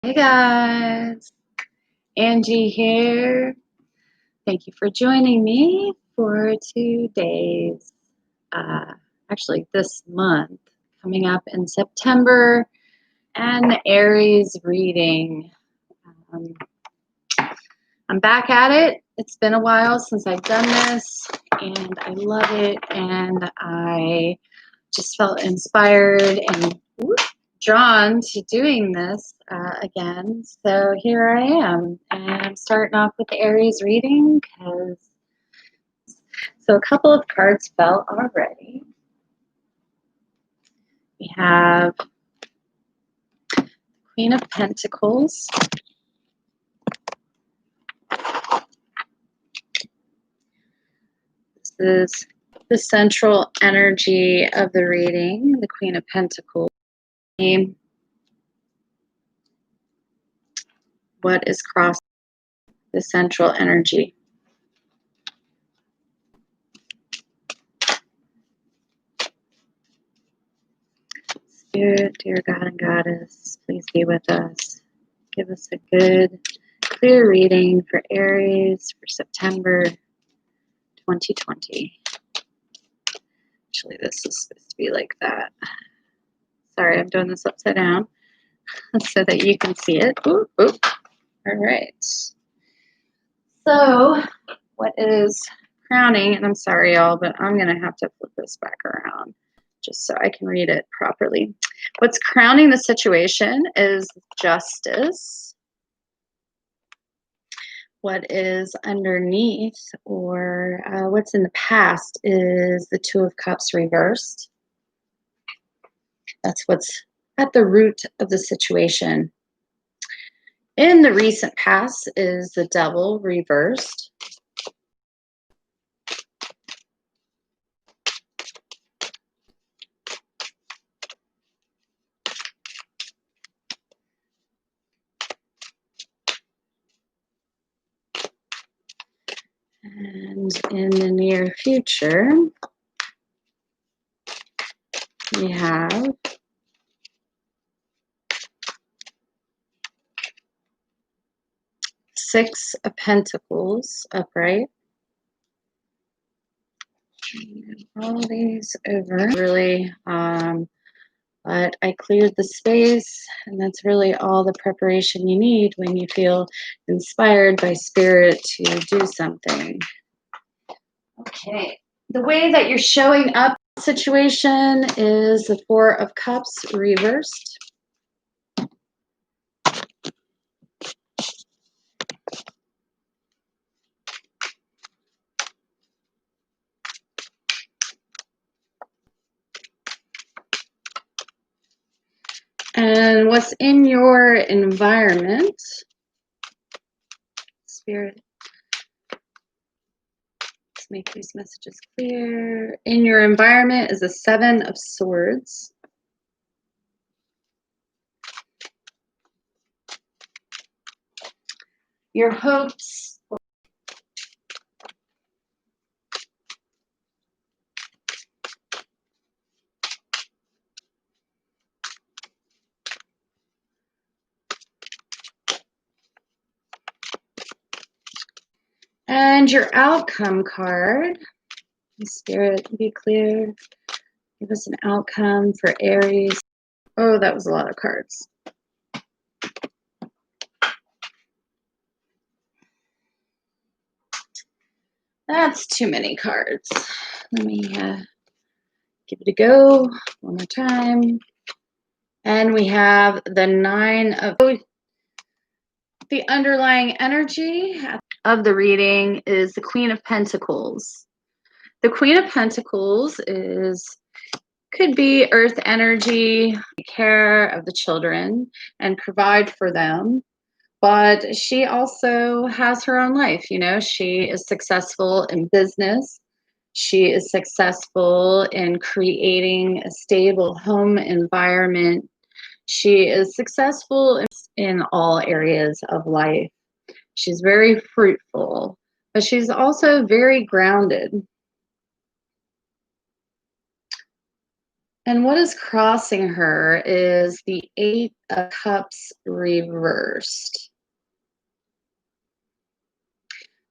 Hey guys, Angie here. Thank you for joining me for today's, actually this month, coming up in September, and Aries reading. Um, I'm back at it. It's been a while since I've done this, and I love it, and I just felt inspired and drawn to doing this again. So here I am, and I'm starting off with the Aries reading so a couple of cards fell already. We have Queen of Pentacles. This is the central energy of the reading, the Queen of Pentacles. What is crossing the central energy? Spirit, dear God and Goddess, please be with us. Give us a good, clear reading for Aries for September 2020. Actually, this is supposed to be like that. Sorry, I'm doing this upside down so that you can see it. Ooh, ooh. All right. So, what is crowning? And I'm sorry, y'all, but I'm going to have to flip this back around just so I can read it properly. What's crowning the situation is justice. What is underneath, or what's in the past, is the Two of Cups reversed. That's what's at the root of the situation. In the recent past is the Devil reversed. And in the near future, we have Six of Pentacles upright. All these over. Really, but I cleared the space, and that's really all the preparation you need when you feel inspired by spirit to do something. Okay, the way that you're showing up in the situation is the Four of Cups reversed. And what's in your environment, Spirit, let's make these messages clear. In your environment is the Seven of Swords. Your hopes, and your outcome card. Spirit, be clear. Give us an outcome for Aries. Oh, that was a lot of cards. That's too many cards. Let me give it a go one more time. And we have the Nine of... The underlying energy of the reading is the Queen of Pentacles. The Queen of Pentacles could be earth energy, take care of the children and provide for them. But she also has her own life. You know, she is successful in business. She is successful in creating a stable home environment. She is successful in all areas of life. She's very fruitful, but she's also very grounded. And what is crossing her is the Eight of Cups reversed.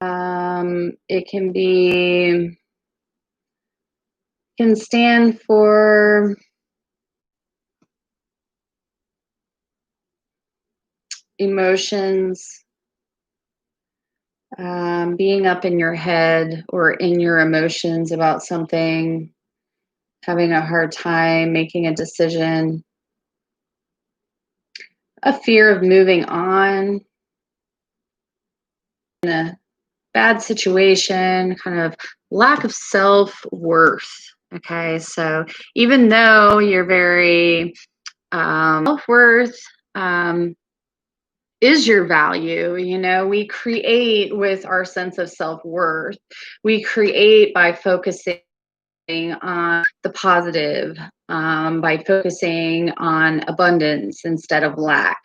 It can stand for emotions, being up in your head or in your emotions about something, having a hard time making a decision, a fear of moving on in a bad situation, kind of lack of self-worth. Okay, so even though you're very self-worth is your value. We create with our sense of self-worth. We create by focusing on the positive, by focusing on abundance instead of lack.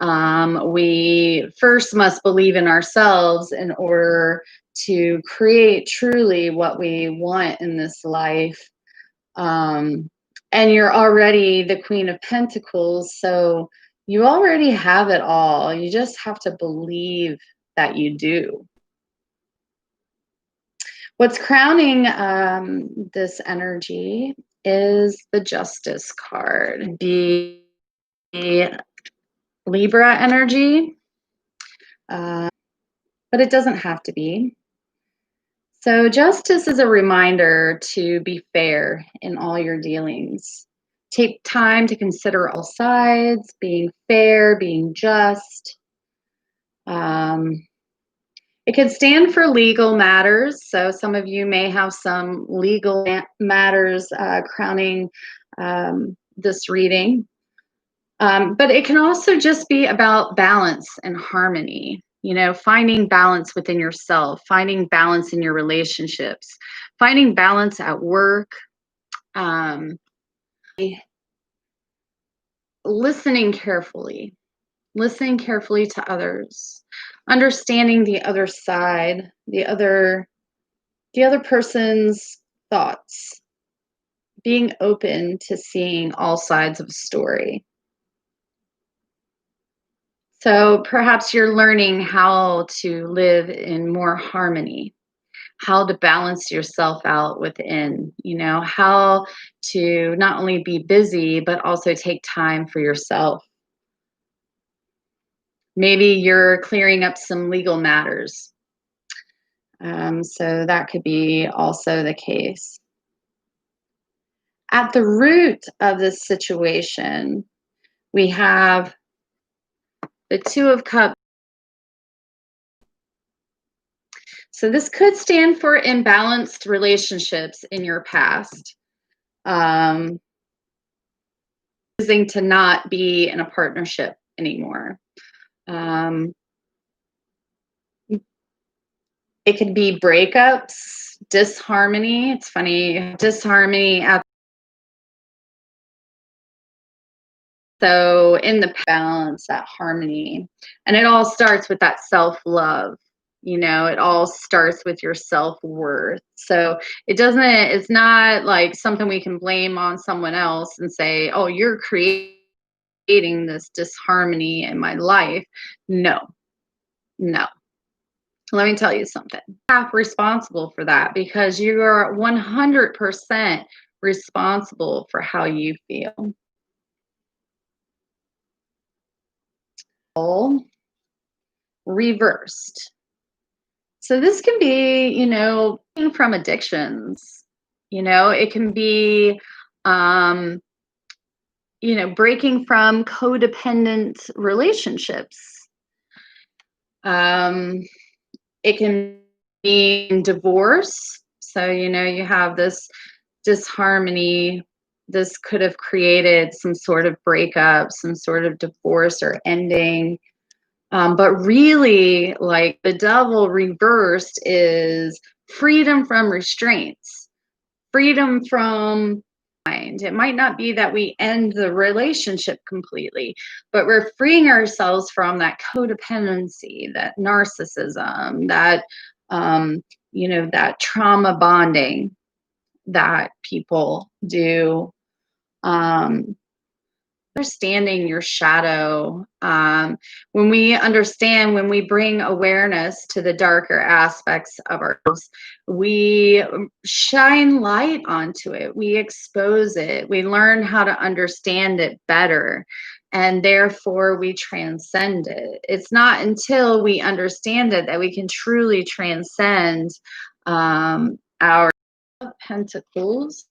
We first must believe in ourselves in order to create truly what we want in this life. And you're already the Queen of Pentacles, so you already have it all. You just have to believe that you do. What's crowning this energy is the Justice card, the Libra energy, but it doesn't have to be. So justice is a reminder to be fair in all your dealings. Take time to consider all sides, being fair, being just. It could stand for legal matters. So some of you may have some legal matters crowning this reading. But it can also just be about balance and harmony, finding balance within yourself, finding balance in your relationships, finding balance at work, listening carefully to others, understanding the other side, the other person's thoughts, being open to seeing all sides of a story. So perhaps you're learning how to live in more harmony, how to balance yourself out within, how to not only be busy, but also take time for yourself. Maybe you're clearing up some legal matters. So that could be also the case. At the root of this situation, we have the Two of Cups. So this could stand for imbalanced relationships in your past. Choosing to not be in a partnership anymore. It could be breakups, disharmony. It's funny, disharmony at so in the balance, that harmony. And it all starts with that self-love. It all starts with your self-worth. So it's not like something we can blame on someone else and say, oh, you're creating this disharmony in my life. No. Let me tell you something. You're half responsible for that because you are 100% responsible for how you feel. Reversed. So this can be, from addictions. It can be, breaking from codependent relationships. It can be divorce. So, you have this disharmony. This could have created some sort of breakup, some sort of divorce or ending. But really, like the devil reversed is freedom from restraints, freedom from mind. It might not be that we end the relationship completely, but we're freeing ourselves from that codependency, that narcissism, that that trauma bonding that people do Understanding your shadow. When we bring awareness to the darker aspects of ourselves, we shine light onto it, we expose it, we learn how to understand it better, and therefore we transcend it. It's not until we understand it that we can truly transcend our pentacles.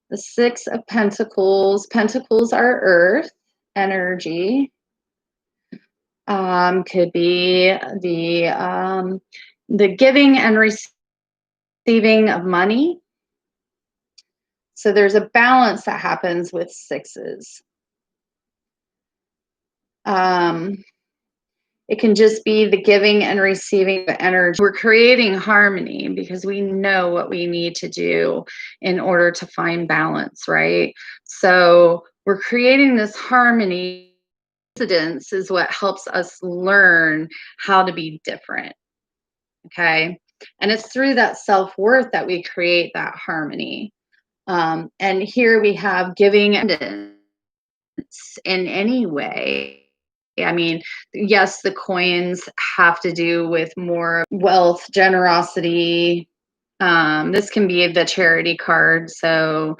The Six of Pentacles. Pentacles are earth energy. Could be the giving and receiving of money. So there's a balance that happens with sixes. It can just be the giving and receiving of energy. We're creating harmony because we know what we need to do in order to find balance, right? So we're creating this harmony. Coincidence is what helps us learn how to be different, okay? And it's through that self-worth that we create that harmony. And here we have giving in any way. I mean, yes, the coins have to do with more wealth, generosity. This can be the charity card. So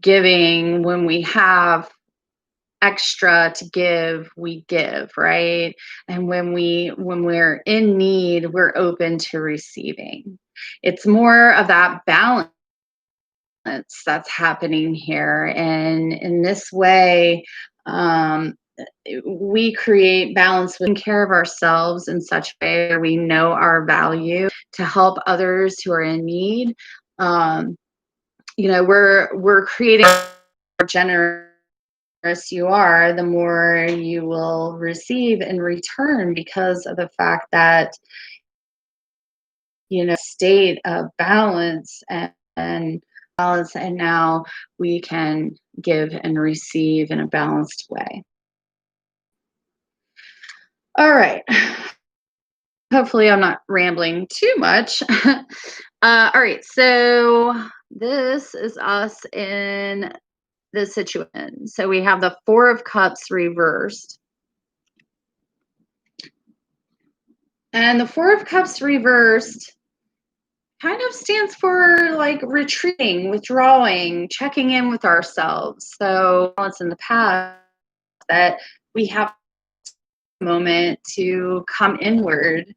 giving, when we have extra to give, we give, right? And when we're in need, we're open to receiving. It's more of that balance that's happening here, and in this way, we create balance with taking care of ourselves in such a way where we know our value to help others who are in need. We're creating more generous you are, the more you will receive in return, because of the fact that state of balance and balance, and now we can give and receive in a balanced way. All right. Hopefully I'm not rambling too much. All right, so this is us in this situation. So we have the Four of Cups reversed. And the Four of Cups reversed kind of stands for like retreating, withdrawing, checking in with ourselves. So it's in the past that we have a moment to come inward,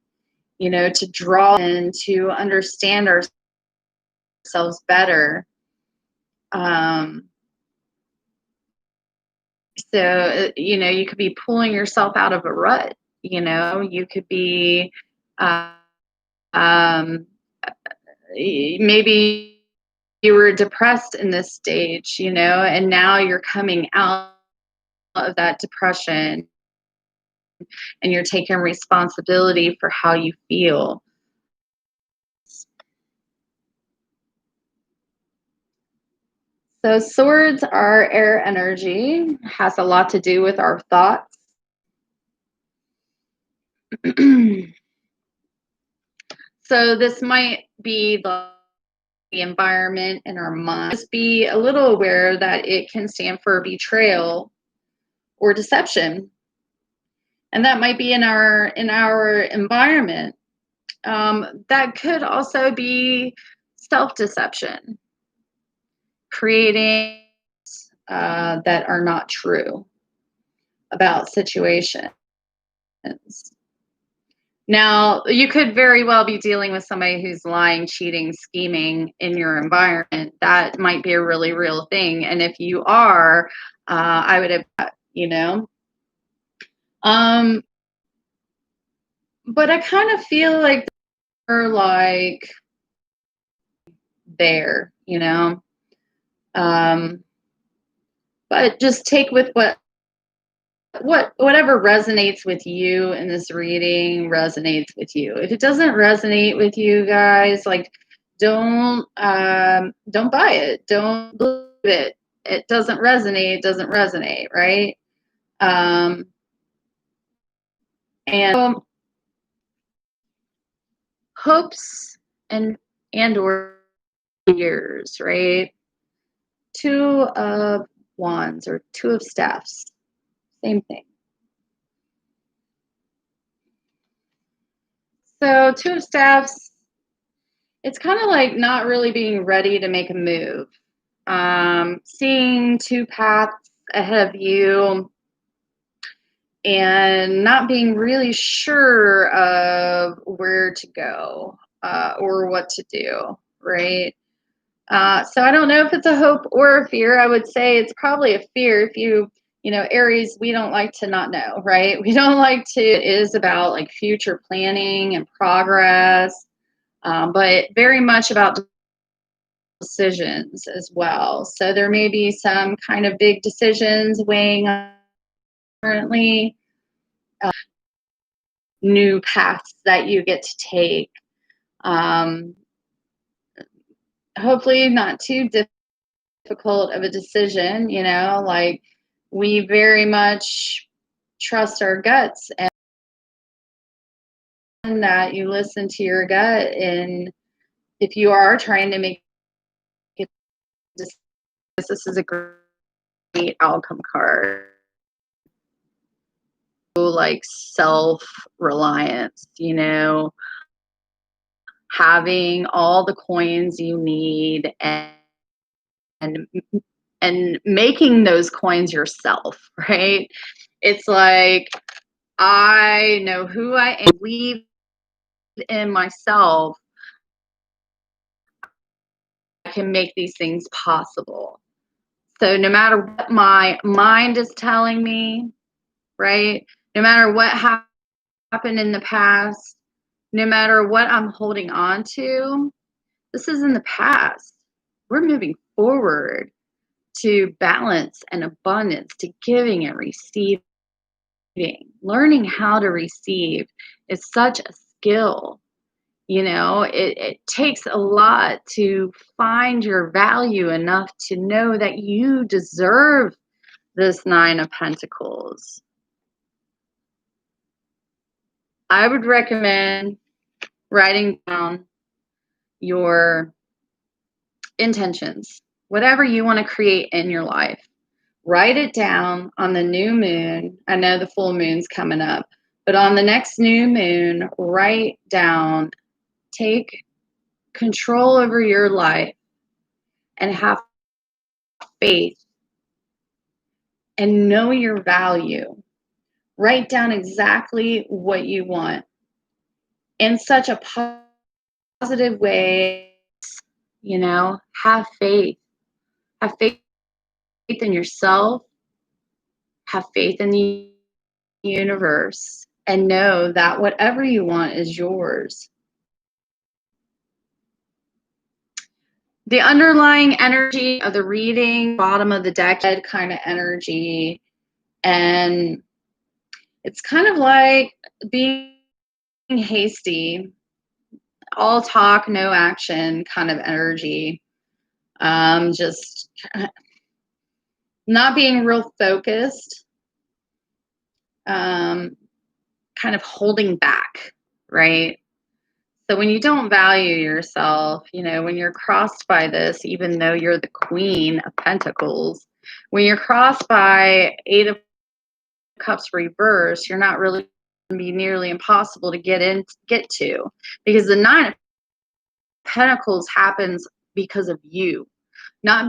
to draw in, to understand ourselves better. So, you could be pulling yourself out of a rut, you could be, um, maybe you were depressed in this stage, and now you're coming out of that depression and you're taking responsibility for how you feel. So swords are air energy, has a lot to do with our thoughts. So this might be the environment in our mind. Just be a little aware that it can stand for betrayal or deception. And that might be in our environment. That could also be self-deception, creating that are not true about situations. Now, you could very well be dealing with somebody who's lying, cheating, scheming in your environment. That might be a really real thing. And if you are, I would have, but I kind of feel like they're like there, but just take with whatever resonates with you in this reading resonates with you. If it doesn't resonate with you guys, like don't buy it. Don't believe it. It doesn't resonate, right? And hopes and or years, right? Two of Wands or Two of Staffs, same thing. So Two of Staffs, it's kind of like not really being ready to make a move. Seeing two paths ahead of you and not being really sure of where to go or what to do, right? So I don't know if it's a hope or a fear. I would say it's probably a fear. If Aries, we don't like to not know, right? We don't like to. It is about like future planning and progress, but very much about decisions as well. So there may be some kind of big decisions weighing on currently, new paths that you get to take. Um, Hopefully not too difficult of a decision, like we very much trust our guts and that you listen to your gut. And if you are trying to make it, this is a great outcome card. Like self-reliance, having all the coins you need and and making those coins yourself, right? It's like I know who I am, believe in myself, I can make these things possible. So no matter what my mind is telling me, right? No matter what happened in the past, no matter what I'm holding on to, this is in the past. We're moving forward to balance and abundance, to giving and receiving. Learning how to receive is such a skill. It takes a lot to find your value enough to know that you deserve this Nine of Pentacles. I would recommend writing down your intentions, whatever you want to create in your life. Write it down on the new moon. I know the full moon's coming up, but on the next new moon, write down, take control over your life and have faith and know your value. Write down exactly what you want in such a positive way. Have faith. Have faith in yourself. Have faith in the universe. And know that whatever you want is yours. The underlying energy of the reading, bottom of the deck kind of energy. And it's kind of like being hasty, all talk, no action kind of energy. Just not being real focused, kind of holding back, right? So when you don't value yourself, when you're crossed by this, even though you're the Queen of Pentacles, when you're crossed by Eight of Cups reverse, you're not really going to be nearly impossible to get to, because the Nine of Pentacles happens because of you, not